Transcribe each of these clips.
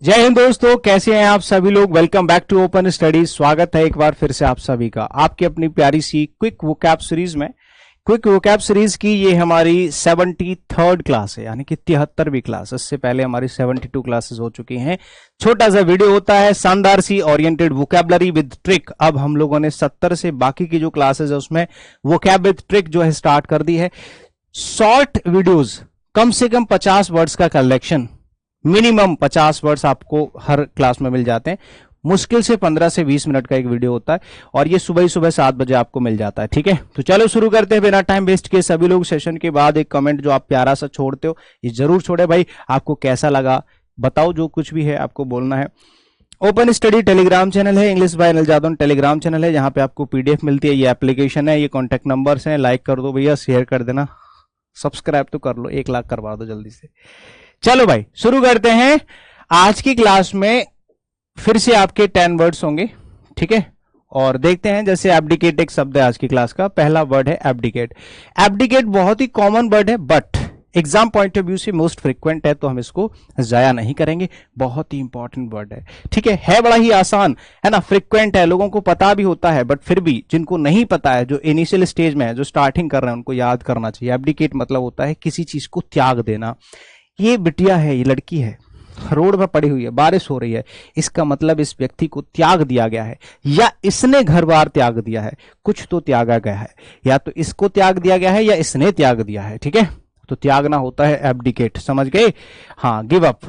जय हिंद दोस्तों, कैसे हैं आप सभी लोग। Welcome back to Open Study. स्वागत है एक बार फिर से आप सभी का आपकी अपनी प्यारी सी क्विक वोकैब सीरीज में। क्विक वोकैब सीरीज की ये हमारी 73rd क्लास है, यानी कि 73वीं क्लास। इससे पहले हमारी 72 क्लासेस हो चुकी हैं। छोटा सा वीडियो होता है, शानदार सी ओरिएंटेड वोकैबुलरी विद ट्रिक। अब हम लोगों ने 70 से बाकी की जो क्लासेस है उसमें वोकैब विद ट्रिक जो है स्टार्ट कर दी है। शॉर्ट वीडियोज, कम से कम 50 वर्ड्स का कलेक्शन, मिनिमम 50 वर्ड्स आपको हर क्लास में मिल जाते हैं। मुश्किल से 15 से 20 मिनट का एक वीडियो होता है और ये सुबह ही सुबह 7 बजे आपको मिल जाता है। ठीक है, तो चलो शुरू करते हैं बिना टाइम वेस्ट किए। सभी लोग सेशन के बाद एक कमेंट जो आप प्यारा सा छोड़ते हो ये जरूर छोड़े भाई। आपको कैसा लगा बताओ, जो कुछ भी है आपको बोलना है। ओपन स्टडी टेलीग्राम चैनल है, English by Anil Jadhav Telegram channel है, जहां पे आपको पीडीएफ मिलती है। ये एप्लीकेशन है, ये कॉन्टेक्ट नंबर्स हैं। लाइक कर दो भैया, शेयर कर देना, सब्सक्राइब तो कर लो, 1 लाख करवा दो जल्दी से। चलो भाई शुरू करते हैं। आज की क्लास में फिर से आपके 10 वर्ड्स होंगे, ठीक है। और देखते हैं, जैसे एब्डिकेट एक शब्द है आज की क्लास का। पहला वर्ड है एब्डिकेट। एब्डिकेट बहुत ही कॉमन वर्ड है, but exam point of view से मोस्ट फ्रीक्वेंट है, तो हम इसको जाया नहीं करेंगे। बहुत ही इंपॉर्टेंट वर्ड है, ठीक है बड़ा ही आसान है ना, फ्रीक्वेंट है, लोगों को पता भी होता है, बट फिर भी जिनको नहीं पता है, जो इनिशियल स्टेज में है, जो स्टार्टिंग कर रहे हैं, उनको याद करना चाहिए। एब्डिकेट मतलब होता है किसी चीज को त्याग देना। ये बिटिया है, ये लड़की है, रोड पर पड़ी हुई है, बारिश हो रही है, इसका मतलब इस व्यक्ति को त्याग दिया गया है, या इसने घर बार त्याग दिया है। कुछ तो त्यागा गया है, या तो इसको त्याग दिया गया है या इसने त्याग दिया है, ठीक है। तो त्यागना होता है एब्डिकेट, समझ गए। हाँ, गिव अप,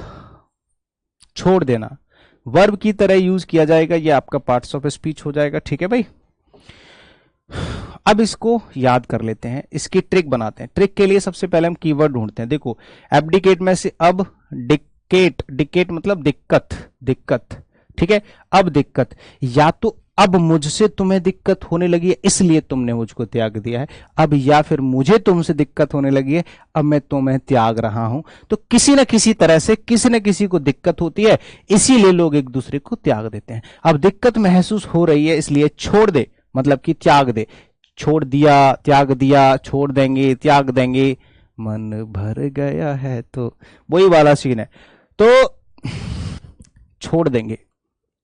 छोड़ देना, वर्ब की तरह यूज किया जाएगा। ये आपका पार्ट्स ऑफ स्पीच हो जाएगा, ठीक है भाई। अब इसको याद कर लेते हैं, इसकी ट्रिक बनाते हैं। ट्रिक के लिए सबसे पहले हम कीवर्ड ढूंढते हैं। देखो, एब्डिकेट में से अब डिकेट, डिकेट मतलब दिक्कत, दिक्कत, ठीक है। अब दिक्कत, या तो अब मुझसे तुम्हें दिक्कत होने लगी है इसलिए तुमने मुझको त्याग दिया है, अब या फिर मुझे तुमसे दिक्कत होने लगी है अब मैं तुम्हें त्याग रहा हूं। तो किसी न किसी तरह से किसी न किसी को दिक्कत होती है, इसीलिए लोग एक दूसरे को त्याग देते हैं। अब दिक्कत महसूस हो रही है इसलिए छोड़ दे मतलब कि त्याग दे। छोड़ दिया, त्याग दिया, छोड़ देंगे, त्याग देंगे, मन भर गया है, तो वही वाला सीन है। तो छोड़ देंगे,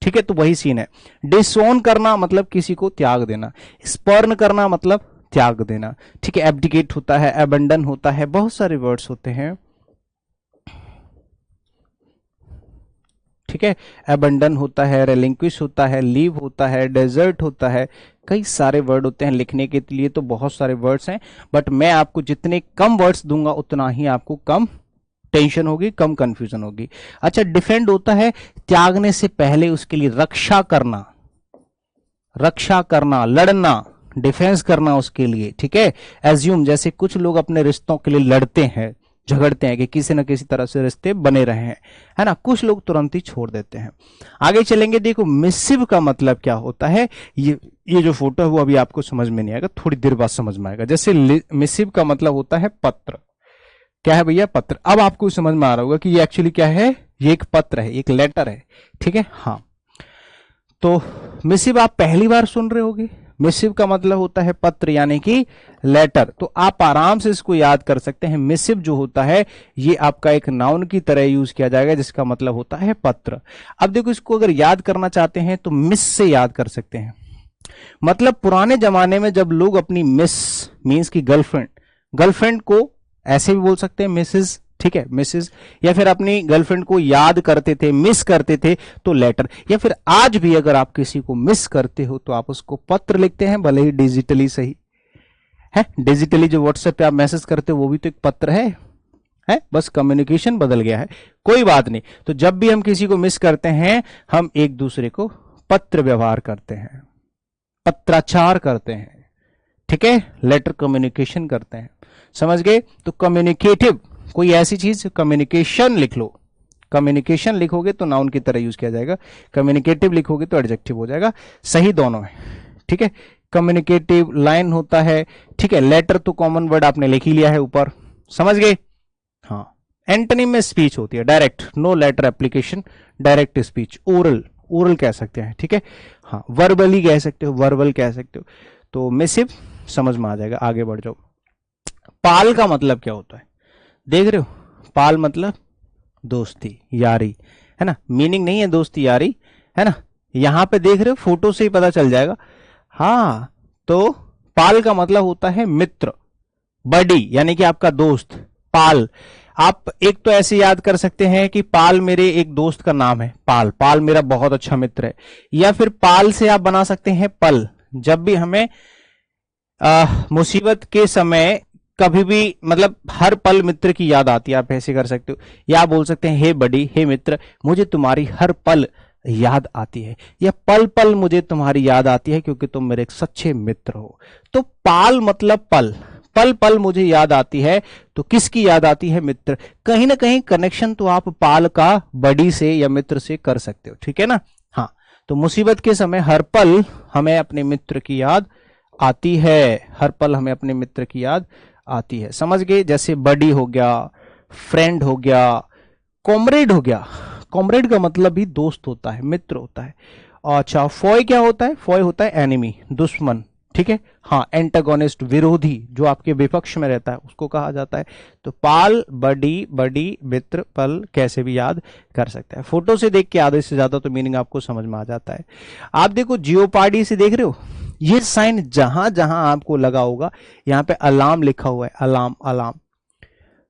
ठीक है, तो वही सीन है। डिसोन करना मतलब किसी को त्याग देना, स्पर्न करना मतलब त्याग देना, ठीक है। एब्डिकेट होता है, एबंडन होता है, बहुत सारे वर्ड्स होते हैं, ठीक है। एबंडन होता है, रेलिंक्विश होता है, लीव होता है, डेजर्ट होता है, कई सारे वर्ड होते हैं। लिखने के लिए तो बहुत सारे वर्ड्स हैं, बट मैं आपको जितने कम वर्ड्स दूंगा उतना ही आपको कम टेंशन होगी, कम कंफ्यूजन होगी। अच्छा, डिफेंड होता है त्यागने से पहले उसके लिए रक्षा करना, रक्षा करना, लड़ना, डिफेंस करना उसके लिए, ठीक है। एज्यूम, जैसे कुछ लोग अपने रिश्तों के लिए लड़ते हैं, झगड़ते हैं कि किसी न किसी तरह से रिश्ते बने रहे हैं, है ना। कुछ लोग तुरंत ही छोड़ देते हैं। आगे चलेंगे। देखो, मिसिव का मतलब क्या होता है। ये जो फोटो है वो अभी आपको समझ में नहीं आएगा, थोड़ी देर बाद समझ में आएगा। जैसे मिसिव का मतलब होता है पत्र। क्या है भैया? पत्र। अब आपको समझ में आ रहा होगा कि ये एक्चुअली क्या है, ये एक पत्र है, एक लेटर है, ठीक है। हाँ, तो मिसिव आप पहली बार सुन रहे होगे। मिसिव का मतलब होता है पत्र, यानी कि लेटर। तो आप आराम से इसको याद कर सकते हैं। मिसिव जो होता है ये आपका एक नाउन की तरह यूज किया जाएगा, जिसका मतलब होता है पत्र। अब देखो, इसको अगर याद करना चाहते हैं तो मिस से याद कर सकते हैं। मतलब पुराने जमाने में जब लोग अपनी मिस मीन्स की गर्लफ्रेंड, गर्लफ्रेंड को ऐसे भी बोल सकते हैं मिसेस, ठीक है, मिसेस, या फिर अपनी गर्लफ्रेंड को याद करते थे, मिस करते थे तो लेटर। या फिर आज भी अगर आप किसी को मिस करते हो तो आप उसको पत्र लिखते हैं, भले ही डिजिटली सही है। डिजिटली जो व्हाट्सएप पे आप मैसेज करते हो वो भी तो एक पत्र है, बस कम्युनिकेशन बदल गया है, कोई बात नहीं। तो जब भी हम किसी को मिस करते हैं हम एक दूसरे को पत्र व्यवहार करते हैं, पत्राचार करते हैं, ठीक है, लेटर कम्युनिकेशन करते हैं, समझ गए। तो कम्युनिकेटिव कोई ऐसी चीज, कम्युनिकेशन लिख लो, कम्युनिकेशन लिखोगे तो नाउन की तरह यूज किया जाएगा, कम्युनिकेटिव लिखोगे तो एडजेक्टिव हो जाएगा, सही दोनों है, ठीक है। कम्युनिकेटिव लाइन होता है, ठीक है। लेटर तो कॉमन वर्ड आपने लिख ही लिया है ऊपर, समझ गए। हाँ, एंटोनिम में स्पीच होती है direct, no letter application, direct speech, oral, oral कह सकते हैं, ठीक है। हाँ, वर्बली कह सकते हो, वर्बल कह सकते हो। तो मिसिव समझ में आ जाएगा। आगे बढ़ जाओ। पाल का मतलब क्या होता है, देख रहे हो, पाल मतलब दोस्ती, यारी, है ना, मीनिंग नहीं है दोस्ती यारी, है ना। यहां पे देख रहे हो, फोटो से ही पता चल जाएगा। हाँ, तो पाल का मतलब होता है मित्र, बडी यानी कि आपका दोस्त, पाल। आप एक तो ऐसे याद कर सकते हैं कि पाल मेरे एक दोस्त का नाम है, पाल, पाल मेरा बहुत अच्छा मित्र है। या फिर पाल से आप बना सकते हैं पल, जब भी हमें मुसीबत के समय कभी भी, मतलब हर पल मित्र की याद आती है, आप ऐसे कर सकते हो। या आप बोल सकते हैं हे बडी, हे मित्र, मुझे तुम्हारी हर पल याद आती है, या पल पल मुझे तुम्हारी याद आती है क्योंकि तुम मेरे एक सच्चे मित्र हो। तो पाल मतलब पल, पल पल मुझे याद आती है, तो किसकी याद आती है? मित्र। कहीं ना कहीं कनेक्शन तो आप पाल का बड़ी से या मित्र से कर सकते हो, ठीक है ना। हाँ, तो मुसीबत के समय हर पल हमें अपने मित्र की याद आती है, हर पल हमें अपने मित्र की याद आती है, समझ गए। जैसे बडी हो गया, फ्रेंड हो गया, कॉमरेड हो गया। कॉमरेड का मतलब भी दोस्त होता है, मित्र होता है। अच्छा, फॉय क्या होता है? फॉय होता है एनिमी, दुश्मन, ठीक है। हाँ, एंटागोनिस्ट, विरोधी, जो आपके विपक्ष में रहता है उसको कहा जाता है। तो पाल, बडी, बडी, मित्र, पल कैसे भी याद कर सकते हैं। फोटो से देख के आधे से ज्यादा तो मीनिंग आपको समझ में आ जाता है। आप देखो जियोपार्डी से देख रहे हो, ये साइन जहां जहां आपको लगा होगा, यहाँ पे अलार्म लिखा हुआ है, अलार्म, अलार्म।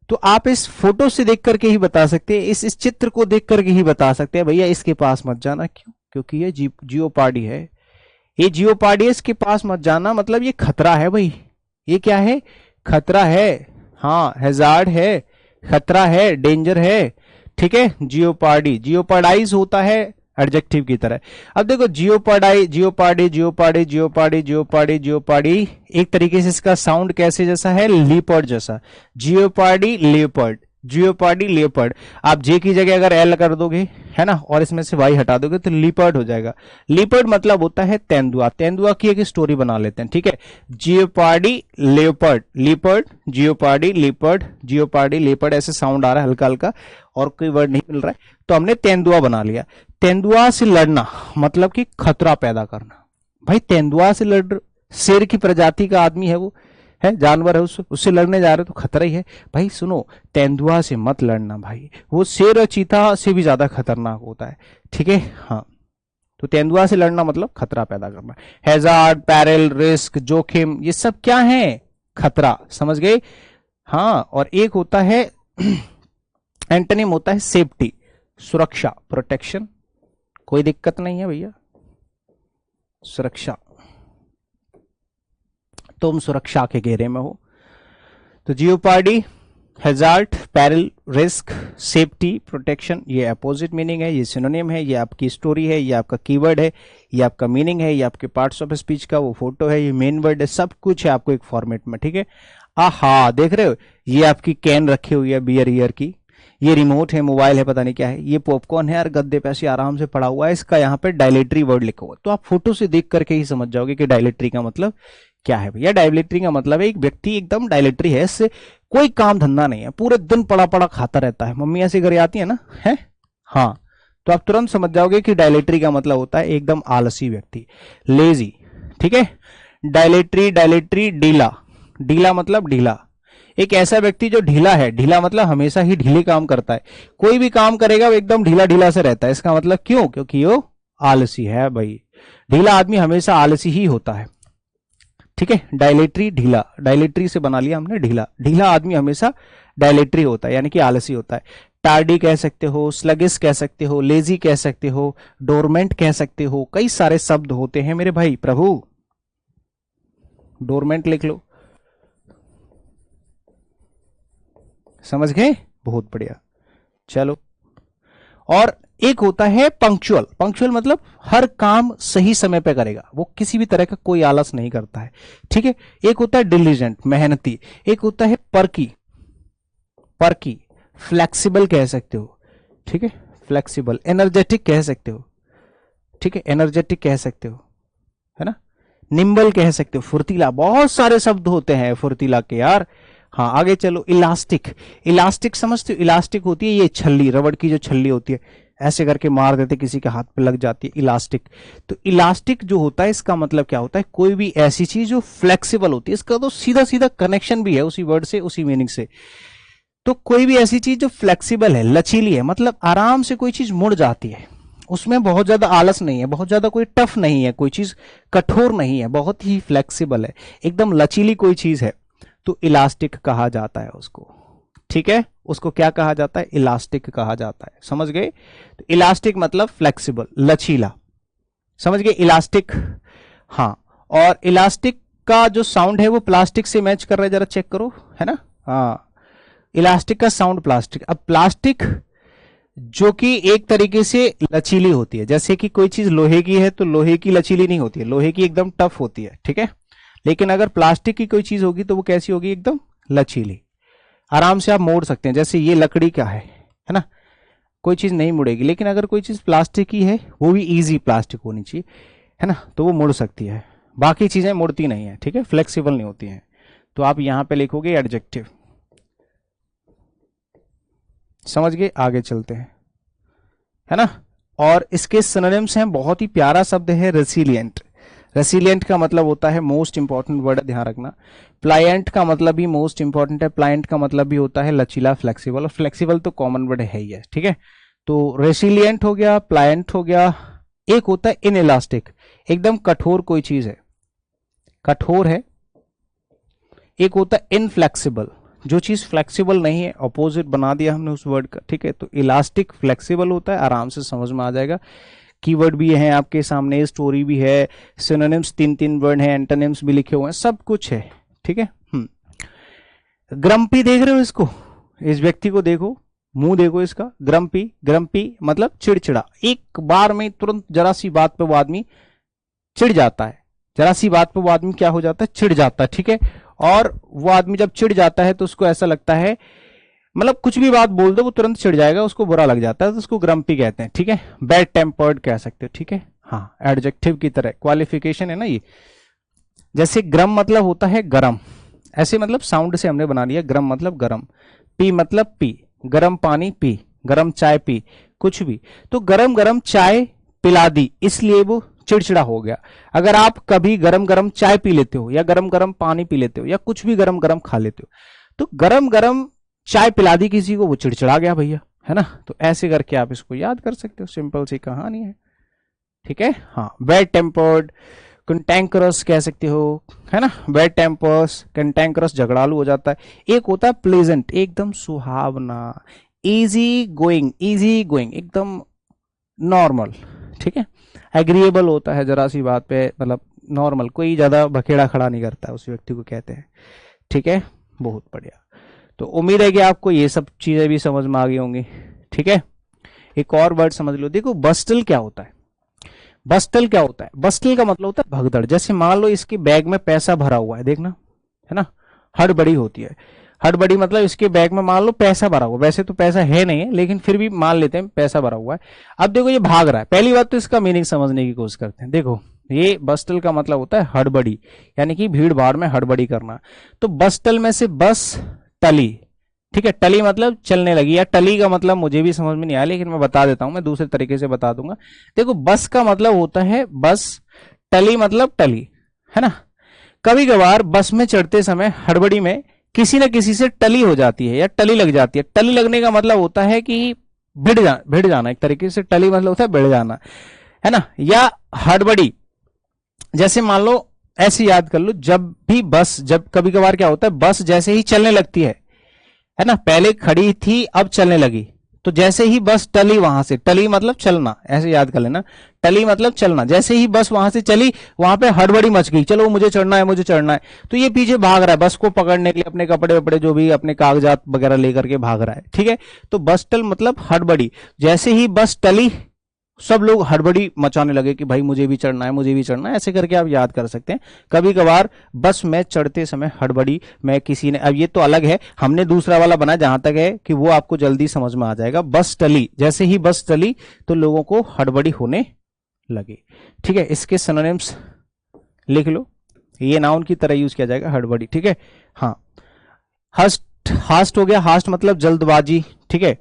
तो आप इस फोटो से देख करके ही बता सकते हैं, इस चित्र को देख करके ही बता सकते हैं भैया इसके पास मत जाना। क्यों? क्योंकि ये जियोपार्डी है, ये जियोपार्डी, इसके पास मत जाना, मतलब ये खतरा है भाई। ये क्या है? खतरा है। हाँ, हैजार्ड है, खतरा है, डेंजर है, ठीक है। जियोपार्डी, जियोपार्डाइज होता है एडजेक्टिव की तरह। अब देखो jeopardy, jeopardy, jeopardy, jeopardy, jeopardy, jeopardy, एक तरीके से इसका साउंड कैसे जैसा है? लीपर्ड जैसा। Jeopardy, leopard, jeopardy, leopard. आप जे की जगह अगर एल कर दोगे, है ना, और इसमें से वाई हटा दोगे तो लीपर्ड हो जाएगा। लीपर्ड मतलब होता है तेंदुआ। तेंदुआ की एक स्टोरी बना लेते हैं, ठीक है। Jeopardy, leopard, leopard, jeopardy, leopard, jeopardy, leopard, ऐसे साउंड आ रहा है हल्का हल्का, और कोई वर्ड नहीं मिल रहा है, तो हमने तेंदुआ बना लिया। तेंदुआ से लड़ना मतलब कि खतरा पैदा करना। भाई तेंदुआ से लड़, शेर की प्रजाति का आदमी है, वो है, जानवर है, उससे लड़ने जा रहे हो तो खतरा ही है भाई। सुनो, तेंदुआ से मत लड़ना भाई, वो शेर और चीता से भी ज्यादा खतरनाक होता है, ठीक है। हाँ, तो तेंदुआ से लड़ना मतलब खतरा पैदा करना। हैजार्ड, पैरल, रिस्क, जोखिम, ये सब क्या है? खतरा, समझ गए। हाँ, और एक होता है एंटोनिम होता है सेफ्टी, सुरक्षा, प्रोटेक्शन। कोई दिक्कत नहीं है भैया, सुरक्षा, तुम सुरक्षा के घेरे में हो। तो jeopardy, hazard, parallel, risk, safety, protection, ये अपोजिट मीनिंग है, ये सिनोनिम है, ये आपकी स्टोरी है, ये आपका कीवर्ड है, ये आपका मीनिंग है, ये आपके पार्ट्स ऑफ स्पीच का वो फोटो है, ये मेन वर्ड है, सब कुछ है आपको एक फॉर्मेट में, ठीक है। आहा, देख रहे हो, ये आपकी कैन रखी हुई है बियर ईयर की, ये रिमोट है, मोबाइल है, पता नहीं क्या है, ये पॉपकॉर्न है यार, गद्दे पे ऐसे आराम से पड़ा हुआ है, इसका यहाँ पे डायलेटरी वर्ड लिखा हुआ। तो आप फोटो से देख करके ही समझ जाओगे कि डायलेटरी का मतलब क्या है भैया। डायलेटरी का मतलब है एक व्यक्ति एकदम डायलेटरी है, इससे कोई काम धंधा नहीं है, पूरे दिन पड़ा पड़ा खाता रहता है। मम्मी ऐसे घर आती है ना, है, हाँ, तो आप तुरंत समझ जाओगे कि डायलेटरी का मतलब होता है एकदम आलसी व्यक्ति, लेजी, ठीक है। डायलेटरी, डायलेटरी, ढीला, ढीला मतलब ढीला, एक ऐसा व्यक्ति जो ढीला है, ढीला मतलब हमेशा ही ढीले काम करता है, कोई भी काम करेगा वो एकदम ढीला ढीला से रहता है। इसका मतलब क्यों? क्योंकि वो आलसी है भाई, ढीला आदमी हमेशा आलसी ही होता है, ठीक है। डायलेटरी, ढीला, डायलेटरी से बना लिया हमने ढीला, ढीला आदमी हमेशा डायलेटरी होता है, यानी कि आलसी होता है। टार्डी कह सकते हो, स्लगिस कह सकते हो, लेजी कह सकते हो, डोरमेंट कह सकते हो, कई सारे शब्द होते हैं मेरे भाई प्रभु। डोरमेंट लिख लो, समझ गए, बहुत बढ़िया। चलो, और एक होता है पंक्चुअल। पंक्चुअल मतलब हर काम सही समय पे करेगा, वो किसी भी तरह का कोई आलस नहीं करता है, ठीक है। एक होता है डिलीजेंट, मेहनती। एक होता है पर्की, पर्की, फ्लेक्सिबल कह सकते हो, ठीक है, फ्लेक्सिबल। एनर्जेटिक कह सकते हो, ठीक है, एनर्जेटिक कह सकते हो, है ना। निम्बल कह सकते हो, फुर्तीला, बहुत सारे शब्द होते हैं फुर्तीला के यार। हाँ, आगे चलो, इलास्टिक। इलास्टिक समझते हो? इलास्टिक होती है ये छल्ली, रबड़ की जो छल्ली होती है, ऐसे करके मार देते, किसी के हाथ पे लग जाती है, इलास्टिक। तो इलास्टिक जो होता है, इसका मतलब क्या होता है? कोई भी ऐसी चीज जो फ्लेक्सिबल होती है। इसका तो सीधा सीधा कनेक्शन भी है उसी वर्ड से, उसी मीनिंग से। तो कोई भी ऐसी चीज जो फ्लेक्सिबल है, लचीली है, मतलब आराम से कोई चीज मुड़ जाती है, उसमें बहुत ज्यादा आलस नहीं है, बहुत ज्यादा कोई टफ नहीं है, कोई चीज कठोर नहीं है, बहुत ही फ्लेक्सिबल है, एकदम लचीली कोई चीज है, तो इलास्टिक कहा जाता है उसको। ठीक है, उसको क्या कहा जाता है? इलास्टिक कहा जाता है। समझ गए? तो इलास्टिक मतलब फ्लेक्सिबल, लचीला। समझ गए? इलास्टिक। हाँ, और इलास्टिक का जो साउंड है वो प्लास्टिक से मैच कर रहा है, जरा चेक करो, है ना? हाँ, इलास्टिक का साउंड प्लास्टिक। अब प्लास्टिक जो कि एक तरीके से लचीली होती है, जैसे कि कोई चीज लोहे की है तो लोहे की लचीली नहीं होती है, लोहे की एकदम टफ होती है, ठीक है। लेकिन अगर प्लास्टिक की कोई चीज होगी तो वो कैसी होगी? एकदम लचीली, आराम से आप मोड़ सकते हैं। जैसे ये लकड़ी का है ना, कोई चीज नहीं मुड़ेगी। लेकिन अगर कोई चीज प्लास्टिक की है, वो भी इजी प्लास्टिक होनी चाहिए, है ना, तो वो मुड़ सकती है। बाकी चीजें मुड़ती नहीं है, ठीक है, फ्लेक्सिबल नहीं होती हैं। तो आप यहां पे लिखोगे एडजेक्टिव। समझ गए? आगे चलते हैं, है ना। और इसके सिनोनिम्स हैं, बहुत ही प्यारा शब्द है रेसिलिएंट। रेसिलिएंट का मतलब होता है, मोस्ट इंपॉर्टेंट वर्ड है, ध्यान रखना। प्लायंट का मतलब भी मोस्ट इंपॉर्टेंट है, प्लायंट का मतलब भी होता है लचीला, फ्लेक्सिबल। और फ्लेक्सिबल तो कॉमन वर्ड है ही है, ठीक है। तो रेसिलिएंट हो गया, प्लायंट हो गया। एक होता है इनइलास्टिक, एकदम कठोर कोई चीज है, कठोर है। एक होता है इनफ्लेक्सिबल, जो चीज फ्लेक्सिबल नहीं है, अपोजिट बना दिया हमने उस वर्ड का, ठीक है। तो इलास्टिक फ्लेक्सिबल होता है, आराम से समझ में आ जाएगा। कीवर्ड भी है आपके सामने, स्टोरी भी है, सिनोनिम्स 3 वर्ड हैं, एंटोनिम्स भी लिखे हुए हैं, सब कुछ है, ठीक है। ग्रम्पी देख रहे हो इसको, इस व्यक्ति को देखो, मुंह देखो इसका, ग्रम्पी। ग्रम्पी मतलब चिड़चिड़ा, एक बार में तुरंत जरा सी बात पे वो आदमी चिढ़ जाता है, जरा सी बात पे वो आदमी क्या हो जाता है? चिढ़ जाता है, ठीक है। और वो आदमी जब चिढ़ जाता है तो उसको ऐसा लगता है, मतलब कुछ भी बात बोल दो वो तुरंत चिढ़ जाएगा, उसको बुरा लग जाता है, तो उसको ग्रम्पी कहते हैं, ठीक है। बैड टेम्पर्ड कह सकते हो, ठीक है। हाँ, एडजेक्टिव की तरह क्वालिफिकेशन है ना ये। जैसे ग्रम मतलब होता है गरम, ऐसे मतलब साउंड से हमने बना लिया, ग्रम मतलब गरम। पी मतलब पी, गरम पानी पी, गरम चाय पी, कुछ भी। तो गरम गरम चाय पिला दी, इसलिए वो चिड़चिड़ा हो गया। अगर आप कभी गरम गरम चाय पी लेते हो, या गरम गरम पानी पी लेते हो, या कुछ भी गरम गरम खा लेते हो, तो गरम गरम चाय पिला दी किसी को, वो चिड़चिड़ा गया भैया, है ना। तो ऐसे करके आप इसको याद कर सकते हो, सिंपल सी कहानी है, ठीक है। हाँ, बैड टेम्पर्ड, कंटेंकरस कह सकते हो, है ना। बैड टेम्पर्स, कंटेंकरस झगड़ालू हो जाता है। एक होता है प्लेजेंट, एकदम सुहावना, इजी गोइंग, इजी गोइंग, एकदम नॉर्मल, ठीक है। एग्रीएबल होता है, जरा सी बात पे मतलब नॉर्मल, कोई ज्यादा बखेड़ा खड़ा नहीं करता है, उस व्यक्ति को कहते हैं, ठीक है। बहुत बढ़िया। तो उम्मीद है कि आपको ये सब चीजें भी समझ में आ गई होंगी, ठीक है। एक और वर्ड समझ लो, देखो बस्टल क्या होता है? बस्टल क्या होता है? बस्टल का मतलब होता है भगदड़। जैसे मान लो इसके बैग में पैसा भरा हुआ है, देखना, है ना, हड़बड़ी होती है। हड़बड़ी मतलब इसके बैग में मान लो पैसा भरा हुआ, वैसे तो पैसा है नहीं है, लेकिन फिर भी मान लेते हैं पैसा भरा हुआ है। अब देखो ये भाग रहा है, पहली बात तो इसका मीनिंग समझने की कोशिश करते हैं। देखो, ये बस्टल का मतलब होता है हड़बड़ी, यानी कि भीड़ भाड़ में हड़बड़ी करना। तो बस्टल में से बस टली, ठीक है। टली मतलब चलने लगी, या टली का मतलब मुझे भी समझ में नहीं आया, लेकिन मैं बता देता हूं, मैं दूसरे तरीके से बता दूंगा। देखो, बस का मतलब होता है बस, टली मतलब टली, है ना। कभी कभार बस में चढ़ते समय हड़बड़ी में किसी न किसी से टली हो जाती है, या टली लग जाती है। टली लगने का मतलब होता है कि भिड़ जाना, एक तरीके से टली मतलब होता है भिड़ जाना, है ना, या हड़बड़ी। जैसे मान लो, ऐसे याद कर लो, जब भी बस, जब कभी कभार क्या होता है, बस जैसे ही चलने लगती है ना, पहले खड़ी थी अब चलने लगी, तो जैसे ही बस टली, वहां से, टली मतलब चलना, ऐसे याद कर लेना, टली मतलब चलना। जैसे ही बस वहां से चली, वहां पे हड़बड़ी मच गई, चलो मुझे चढ़ना है, मुझे चढ़ना है, तो ये पीछे भाग रहा है बस को पकड़ने के लिए, अपने कपड़े वपड़े जो भी अपने कागजात वगैरह लेकर के भाग रहा है, ठीक है। तो बस टल मतलब हड़बड़ी। जैसे ही बस टली, सब लोग हड़बड़ी मचाने लगे कि भाई मुझे भी चढ़ना है, मुझे भी चढ़ना है। ऐसे करके आप याद कर सकते हैं। कभी कभार बस में चढ़ते समय हड़बड़ी में किसी ने, अब ये तो अलग है, हमने दूसरा वाला बना, जहां तक है कि वो आपको जल्दी समझ में आ जाएगा। बस टली, जैसे ही बस टली तो लोगों को हड़बड़ी होने लगी, ठीक है। इसके सिनोनिम्स लिख लो, ये नाउन की तरह यूज किया जाएगा, हड़बड़ी, ठीक है। हाँ, हस्ट, हास्ट हो गया, हास्ट मतलब जल्दबाजी, ठीक है।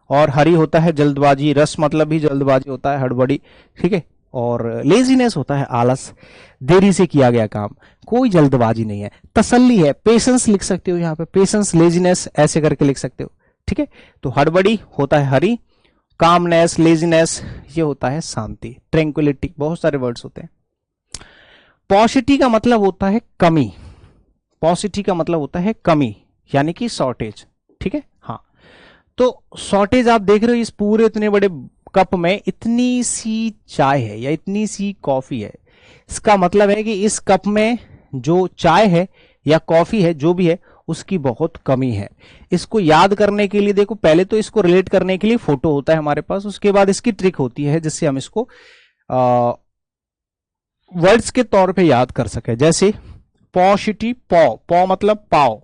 और हरी होता है जल्दबाजी, रस मतलब भी जल्दबाजी होता है, हड़बड़ी, ठीक है। और लेजीनेस होता है आलस, देरी से किया गया काम, कोई जल्दबाजी नहीं है, तसल्ली है, पेशेंस लिख सकते हो यहाँ पे, पेशेंस, लेजीनेस ऐसे करके लिख सकते हो, ठीक है, तो हड़बड़ी होता है हरी, कामनेस, लेजीनेस ये होता है शांति, ट्रैंक्विलिटी, बहुत सारे वर्ड्स होते हैं। पॉसिटी का मतलब होता है कमी, पॉसिटी का मतलब होता है कमी यानी कि शॉर्टेज, ठीक है। हाँ, तो शॉर्टेज आप देख रहे हो, इस पूरे इतने बड़े कप में इतनी सी चाय है या इतनी सी कॉफी है, इसका मतलब है कि इस कप में जो चाय है या कॉफी है जो भी है उसकी बहुत कमी है। इसको याद करने के लिए देखो, पहले तो इसको रिलेट करने के लिए फोटो होता है हमारे पास, उसके बाद इसकी ट्रिक होती है जिससे हम इसको वर्ड्स के तौर पे याद कर सके। जैसे पॉसिटी, पॉ, पॉ मतलब पाव,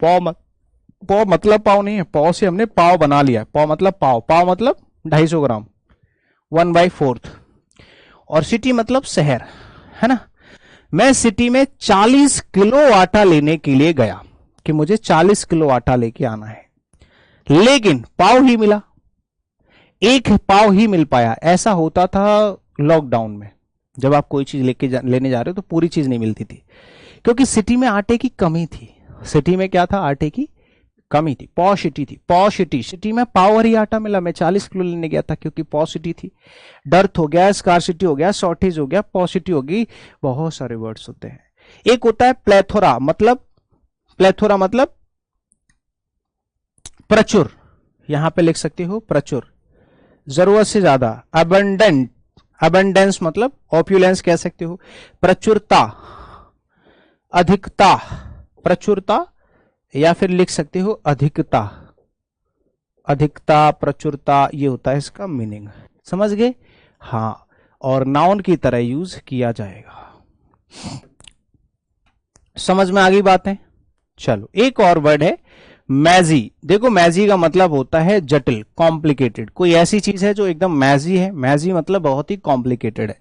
पॉ मतलब पाव नहीं है, पॉ से हमने पाव बना लिया, पॉ मतलब पाव, पाव मतलब 250 ग्राम, 1/4, और सिटी मतलब शहर, है ना। मैं सिटी में 40 किलो आटा लेने के लिए गया कि मुझे 40 किलो आटा लेके आना है, लेकिन पाव ही मिला, एक पाव ही मिल पाया। ऐसा होता था लॉकडाउन में, जब आप कोई चीज लेने जा रहे हो तो पूरी चीज नहीं मिलती थी, क्योंकि सिटी में आटे की कमी थी। सिटी में क्या था, आटे की कमी थी, पॉसिटी थी, पॉसिटी, सिटी में पाव और ही आटा मिला, मैं 40 किलो लेने गया था क्योंकि पॉसिटी थी। डर्थ हो गया, स्कार्सिटी हो गया, शॉर्टेज हो गया, पॉसिटी होगी, बहुत सारे वर्ड्स होते हैं। एक होता है प्लेथोरा, मतलब प्लेथोरा मतलब प्रचुर, यहां पे लिख सकते हो प्रचुर, जरूरत से ज्यादा, अबंडेंट, अबंडेंस मतलब ऑप्यूलेंस कह सकते हो, प्रचुरता, अधिकता, प्रचुरता, या फिर लिख सकते हो अधिकता, अधिकता, प्रचुरता, ये होता है इसका मीनिंग, समझ गए। हाँ, और नाउन की तरह यूज किया जाएगा। समझ में आ गई बातें। चलो एक और वर्ड है मैजी। देखो मैजी का मतलब होता है जटिल, कॉम्प्लिकेटेड, कोई ऐसी चीज है जो एकदम मैजी है, मैजी मतलब बहुत ही कॉम्प्लिकेटेड है,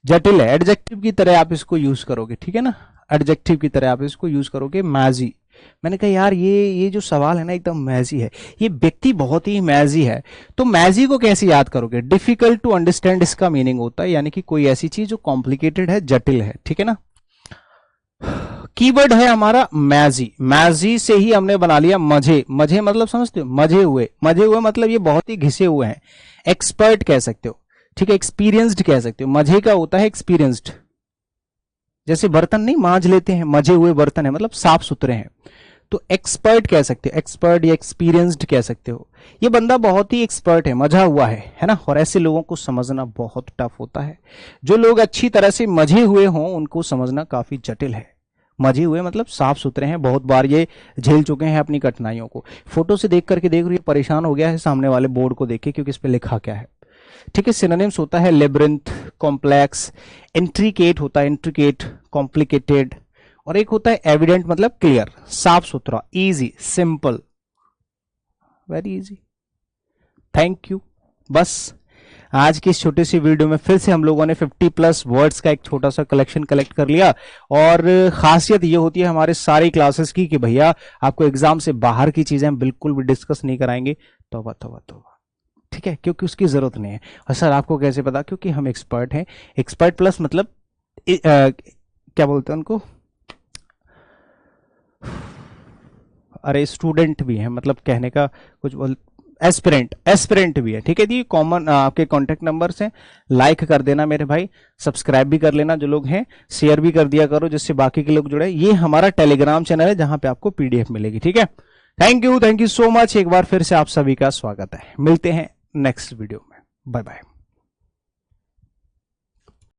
जटिल है, एडजेक्टिव की तरह आप इसको यूज करोगे, ठीक है ना, एडजेक्टिव की तरह आप इसको यूज करोगे मैजी। मैंने कहा यार ये जो सवाल है ना एकदम मैजी है, ये व्यक्ति बहुत ही मैजी है, तो मैजी को कैसे याद करोगे, डिफिकल्ट टू अंडरस्टैंड इसका मीनिंग होता है, यानी कि कोई ऐसी चीज जो कॉम्प्लिकेटेड है, जटिल है, ठीक है ना। कीवर्ड है हमारा मैजी, मैजी से ही हमने बना लिया मजे, मजे मतलब समझते हो, मजे हुए, मजे हुए मतलब ये बहुत ही घिसे हुए हैं, एक्सपर्ट कह सकते हो, ठीक है, एक्सपीरियंस्ड कह सकते हो, मजे का होता है एक्सपीरियंस्ड। जैसे बर्तन नहीं मांज लेते हैं, मजे हुए बर्तन है मतलब साफ सुथरे हैं, तो एक्सपर्ट कह सकते हो, एक्सपर्ट या एक्सपीरियंस्ड कह सकते हो, ये बंदा बहुत ही एक्सपर्ट है, मजा हुआ है ना। और ऐसे लोगों को समझना बहुत टफ होता है, जो लोग अच्छी तरह से मजे हुए हों उनको समझना काफी जटिल है। मजे हुए मतलब साफ सुथरे हैं, बहुत बार ये झेल चुके हैं अपनी कठिनाइयों को। फोटो से देख करके देख रही है, परेशान हो गया है सामने वाले बोर्ड को देख के, क्योंकि इस पे लिखा क्या है, ठीक है। सिनोनिम्स होता है लेब्रिंथ, कॉम्प्लेक्स, इंट्रिकेट होता है इंट्रिकेट, कॉम्प्लिकेटेड, और एक होता है एविडेंट मतलब क्लियर, साफ सुथरा, easy, simple, very easy. Thank you. बस आज की इस छोटी सी वीडियो में फिर से हम लोगों ने 50+ वर्ड्स का एक छोटा सा कलेक्शन कलेक्ट कर लिया, और खासियत ये होती है हमारे सारी क्लासेस की कि भैया आपको एग्जाम से बाहर की चीजें हम बिल्कुल भी डिस्कस नहीं कराएंगे, तौबा तौबा तौबा, ठीक है, क्योंकि उसकी जरूरत नहीं है। और सर आपको कैसे पता, क्योंकि हम एक्सपर्ट हैं, एक्सपर्ट प्लस मतलब क्या बोलते हैं उनको, अरे स्टूडेंट भी है, मतलब कहने का कुछ एस्पिरेंट, एस्पिरेंट भी है, ठीक है जी। कॉमन आपके कॉन्टेक्ट नंबर से लाइक कर देना मेरे भाई, सब्सक्राइब भी कर लेना जो लोग हैं, शेयर भी कर दिया करो जिससे बाकी के लोग जुड़े। ये हमारा टेलीग्राम चैनल है जहां पे आपको पीडीएफ मिलेगी, ठीक है। थैंक यू सो मच, एक बार फिर से आप सभी का स्वागत है, मिलते हैं नेक्स्ट वीडियो में, बाय बाय।